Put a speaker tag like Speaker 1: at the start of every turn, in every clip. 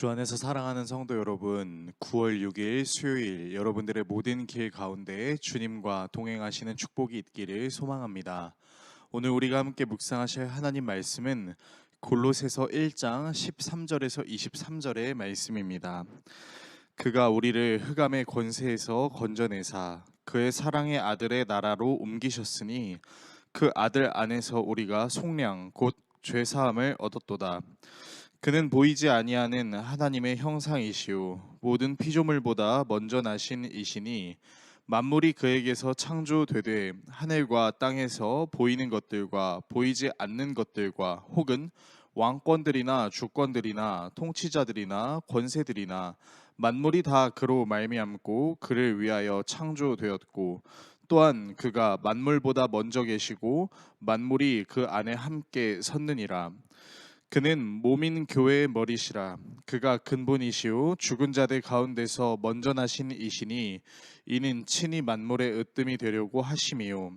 Speaker 1: 주 안에서 사랑하는 성도 여러분, 9월 6일 수요일 여러분들의 모든 길 가운데 주님과 동행하시는 축복이 있기를 소망합니다. 오늘 우리가 함께 묵상하실 하나님 말씀은 골로새서 1장 13절에서 23절의 말씀입니다. 그가 우리를 흑암의 권세에서 건져내사 그의 사랑의 아들의 나라로 옮기셨으니 그 아들 안에서 우리가 속량 곧 죄사함을 얻었도다. 그는 보이지 아니하는 하나님의 형상이시요 모든 피조물보다 먼저 나신 이시니 만물이 그에게서 창조되되 하늘과 땅에서 보이는 것들과 보이지 않는 것들과 혹은 왕권들이나 주권들이나 통치자들이나 권세들이나 만물이 다 그로 말미암고 그를 위하여 창조되었고 또한 그가 만물보다 먼저 계시고 만물이 그 안에 함께 섰느니라. 그는 몸인 교회의 머리시라. 그가 근본이시요 죽은 자들 가운데서 먼저 나신 이시니 이는 친히 만물의 으뜸이 되려고 하심이요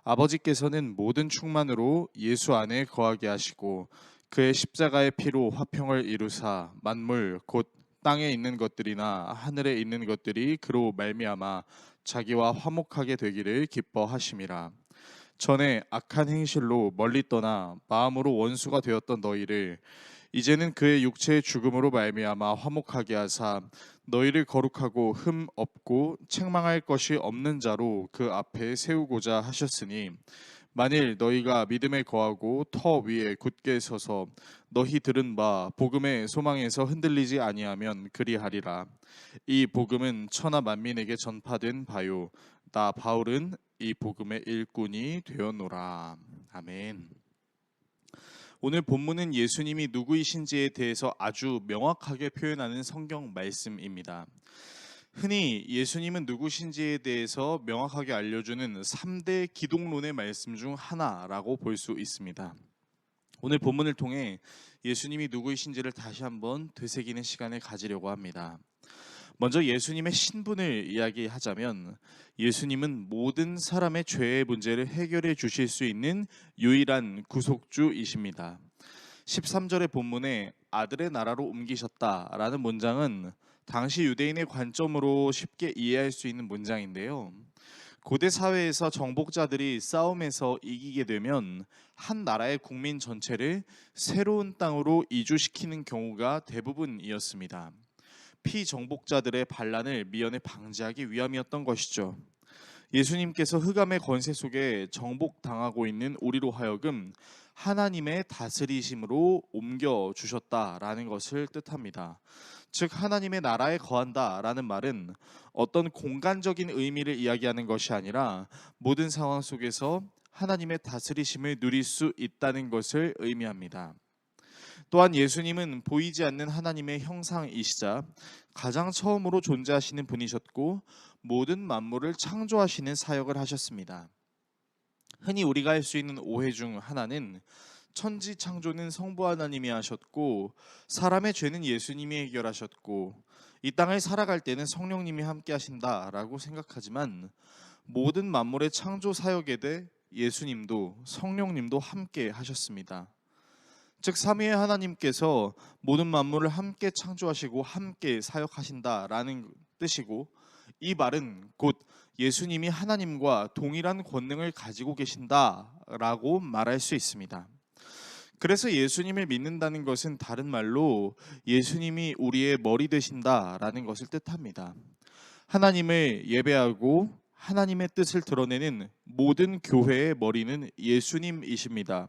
Speaker 1: 아버지께서는 모든 충만으로 예수 안에 거하게 하시고 그의 십자가의 피로 화평을 이루사 만물 곧 땅에 있는 것들이나 하늘에 있는 것들이 그로 말미암아 자기와 화목하게 되기를 기뻐하심이라. 전에 악한 행실로 멀리 떠나 마음으로 원수가 되었던 너희를 이제는 그의 육체의 죽음으로 말미암아 화목하게 하사 너희를 거룩하고 흠 없고 책망할 것이 없는 자로 그 앞에 세우고자 하셨으니 만일 너희가 믿음에 거하고 터 위에 굳게 서서 너희 들은 바 복음의 소망에서 흔들리지 아니하면 그리하리라. 이 복음은 천하 만민에게 전파된 바요 나 바울은 이 복음의 일꾼이 되었노라. 아멘. 오늘 본문은 예수님이 누구이신지에 대해서 아주 명확하게 표현하는 성경 말씀입니다. 흔히 예수님은 누구신지에 대해서 명확하게 알려주는 3대 기독론의 말씀 중 하나라고 볼 수 있습니다. 오늘 본문을 통해 예수님이 누구이신지를 다시 한번 되새기는 시간을 가지려고 합니다. 먼저 예수님의 신분을 이야기하자면 예수님은 모든 사람의 죄의 문제를 해결해 주실 수 있는 유일한 구속주이십니다. 13절의 본문에 아들의 나라로 옮기셨다라는 문장은 당시 유대인의 관점으로 쉽게 이해할 수 있는 문장인데요. 고대 사회에서 정복자들이 싸움에서 이기게 되면 한 나라의 국민 전체를 새로운 땅으로 이주시키는 경우가 대부분이었습니다. 피정복자들의 반란을 미연에 방지하기 위함이었던 것이죠. 예수님께서 흑암의 권세 속에 정복당하고 있는 우리로 하여금 하나님의 다스리심으로 옮겨 주셨다라는 것을 뜻합니다. 즉 하나님의 나라에 거한다라는 말은 어떤 공간적인 의미를 이야기하는 것이 아니라 모든 상황 속에서 하나님의 다스리심을 누릴 수 있다는 것을 의미합니다. 또한 예수님은 보이지 않는 하나님의 형상이시자 가장 처음으로 존재하시는 분이셨고 모든 만물을 창조하시는 사역을 하셨습니다. 흔히 우리가 할 수 있는 오해 중 하나는 천지 창조는 성부 하나님이 하셨고 사람의 죄는 예수님이 해결하셨고 이 땅을 살아갈 때는 성령님이 함께 하신다라고 생각하지만 모든 만물의 창조 사역에 대해 예수님도 성령님도 함께 하셨습니다. 즉 삼위의 하나님께서 모든 만물을 함께 창조하시고 함께 사역하신다라는 뜻이고 이 말은 곧 예수님이 하나님과 동일한 권능을 가지고 계신다라고 말할 수 있습니다. 그래서 예수님을 믿는다는 것은 다른 말로 예수님이 우리의 머리 되신다라는 것을 뜻합니다. 하나님을 예배하고 하나님의 뜻을 드러내는 모든 교회의 머리는 예수님이십니다.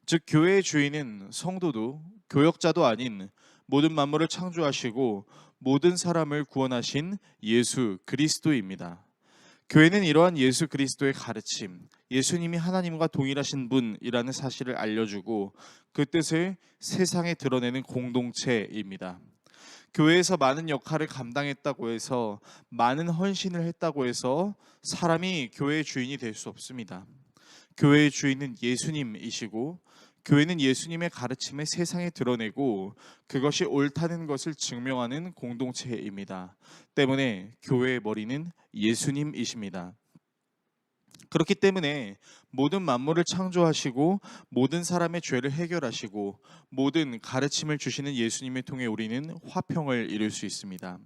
Speaker 1: 즉 교회의 주인은 성도도 교역자도 아닌 모든 만물을 창조하시고 모든 사람을 구원하신 예수 그리스도입니다. 교회는 이러한 예수 그리스도의 가르침, 예수님이 하나님과 동일하신 분이라는 사실을 알려주고 그 뜻을 세상에 드러내는 공동체입니다. 교회에서 많은 역할을 감당했다고 해서 많은 헌신을 했다고 해서 사람이 교회의 주인이 될 수 없습니다. 교회의 주인은 예수님이시고 교회는 예수님의 가르침을 세상에 드러내고 그것이 옳다는 것을 증명하는 공동체입니다. 때문에 교회의 머리는 예수님이십니다. 그렇기 때문에 모든 만물을 창조하시고 모든 사람의 죄를 해결하시고 모든 가르침을 주시는 예수님을 통해 우리는 화평을 이룰 수 있습니다.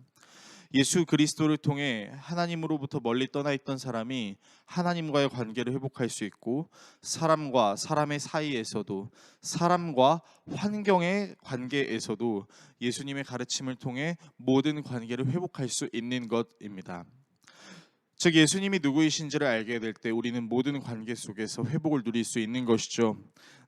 Speaker 1: 예수 그리스도를 통해 하나님으로부터 멀리 떠나 있던 사람이 하나님과의 관계를 회복할 수 있고, 사람과 사람의 사이에서도, 사람과 환경의 관계에서도 예수님의 가르침을 통해 모든 관계를 회복할 수 있는 것입니다. 즉, 예수님이 누구이신지를 알게 될 때 우리는 모든 관계 속에서 회복을 누릴 수 있는 것이죠.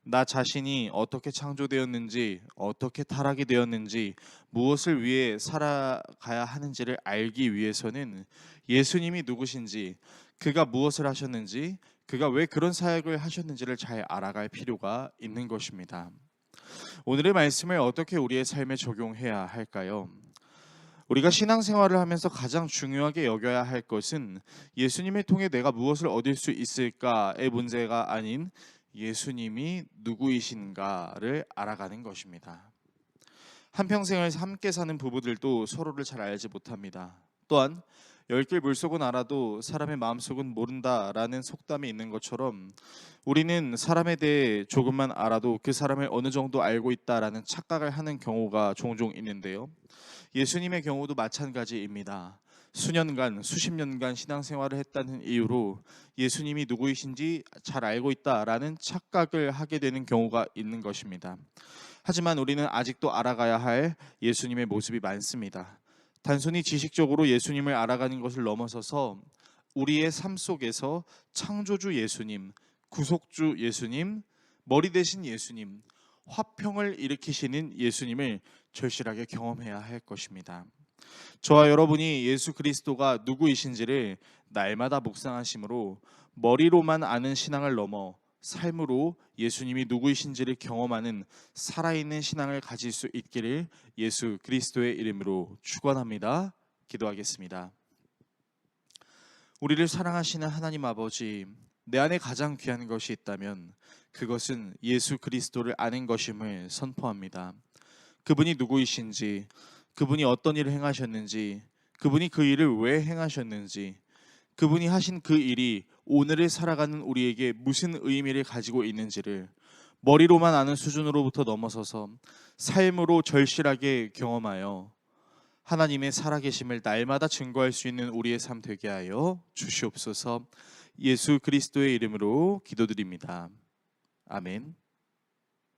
Speaker 1: 나 자신이 어떻게 창조되었는지, 어떻게 타락이 되었는지, 무엇을 위해 살아가야 하는지를 알기 위해서는 예수님이 누구신지, 그가 무엇을 하셨는지, 그가 왜 그런 사역을 하셨는지를 잘 알아갈 필요가 있는 것입니다. 오늘의 말씀을 어떻게 우리의 삶에 적용해야 할까요? 우리가 신앙생활을 하면서 가장 중요하게 여겨야 할 것은 예수님을 통해 내가 무엇을 얻을 수 있을까의 문제가 아닌 예수님이 누구이신가를 알아가는 것입니다. 한평생을 함께 사는 부부들도 서로를 잘 알지 못합니다. 또한 열 길 물속은 알아도 사람의 마음속은 모른다라는 속담이 있는 것처럼 우리는 사람에 대해 조금만 알아도 그 사람을 어느 정도 알고 있다라는 착각을 하는 경우가 종종 있는데요. 예수님의 경우도 마찬가지입니다. 수년간, 수십 년간 신앙생활을 했다는 이유로 예수님이 누구이신지 잘 알고 있다라는 착각을 하게 되는 경우가 있는 것입니다. 하지만 우리는 아직도 알아가야 할 예수님의 모습이 많습니다. 단순히 지식적으로 예수님을 알아가는 것을 넘어서서 우리의 삶 속에서 창조주 예수님, 구속주 예수님, 머리 대신 예수님, 화평을 일으키시는 예수님을 절실하게 경험해야 할 것입니다. 저와 여러분이 예수 그리스도가 누구이신지를 날마다 묵상하심으로 머리로만 아는 신앙을 넘어 삶으로 예수님이 누구이신지를 경험하는 살아있는 신앙을 가질 수 있기를 예수 그리스도의 이름으로 축원합니다. 기도하겠습니다. 우리를 사랑하시는 하나님 아버지, 내 안에 가장 귀한 것이 있다면 그것은 예수 그리스도를 아는 것임을 선포합니다. 그분이 누구이신지, 그분이 어떤 일을 행하셨는지, 그분이 그 일을 왜 행하셨는지, 그분이 하신 그 일이 오늘을 살아가는 우리에게 무슨 의미를 가지고 있는지를 머리로만 아는 수준으로부터 넘어서서 삶으로 절실하게 경험하여 하나님의 살아계심을 날마다 증거할 수 있는 우리의 삶 되게 하여 주시옵소서. 예수 그리스도의 이름으로 기도드립니다. 아멘.